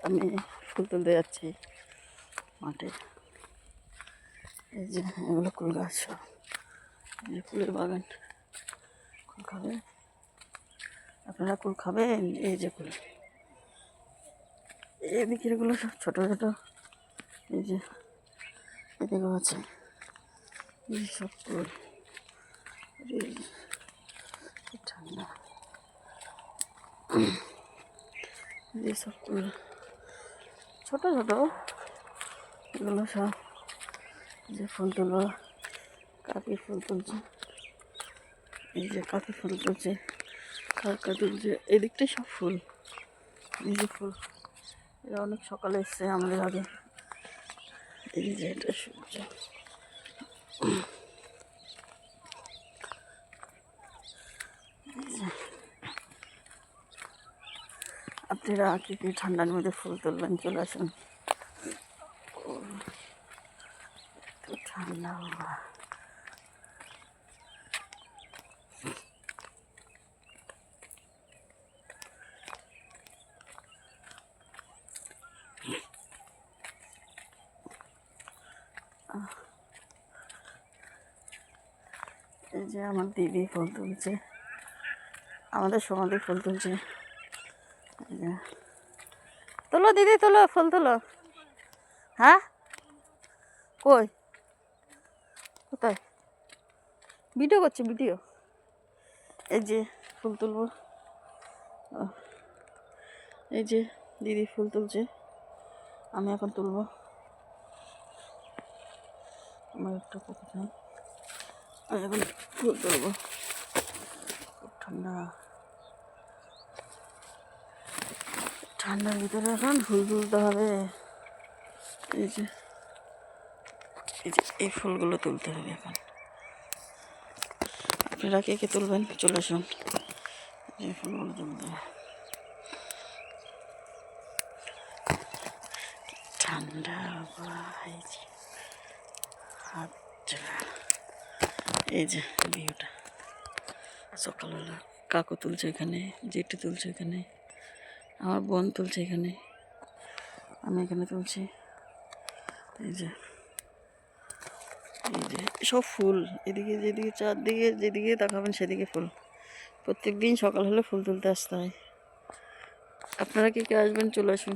আমি ফুল তুলতে যাচ্ছি মাঠে। এই যে এগুলো কুল গাছ, এই যে কুলের বাগান। কুল খাবে? আপনারা কুল খাবেন? এই যে কুল, এদিকের এগুলো সব ছোটো ছোটো। এই যে এদিকেও আছে, এই সব কুল। খুব ঠান্ডা। এই সব কুল ছোটো ছোটো, এগুলো সব যে ফুল তুলবো। কাকি ফুল তুলছে, এই যে কাকি ফুল তুলছে, কাকা তুলছে। এদিকটাই সব ফুল, এই যে ফুল। এরা অনেক সকালে এসছে আমাদের আগে। এই যে এটা সূর্য। আপনারা কি কি ঠান্ডার মধ্যে ফুল তুলবেন? চলে আসুন। তো ঠান্ডা বাবা। এই যে আমার দিদি ফুল তুলছে, আমাদের সমাধি ফুল তুলছে। তোলো দিদি, তোলো ফুল তোলো। হ্যাঁ, কই কোথায়? ভিডিও করছি, ভিডিও। এই যে ফুল তুলবো। এই যে দিদি ফুল তুলছে, আমি এখন তুলবো। আমার একটু কোথায়, আমি এখন ফুল তুলবো। খুব ঠান্ডা, ঠান্ডার ভিতরে এখন ফুল তুলতে হবে। এই যে এই যে এই ফুলগুলো তুলতে হবে এখন। আপনারা কে কে তুলবেন? চলে আসুন। এই ফুলগুলো তুলতে হবে। ঠান্ডা এই যে আচ্ছা, এই যে ভিউটা সকালবেলা। কাকু তুলছে এখানে, জেঠু তুলছে এখানে, আমার বোন তুলছে এখানে, আমি এখানে তুলছি। এই যে এই যে সব ফুল, এদিকে যেদিকে চারদিকে যেদিকে তাকাবেন সেদিকে ফুল। প্রত্যেক দিন সকাল হলে ফুল তুলতে আসতে হয়। আপনারা কি কে আসবেন? চলে আসুন।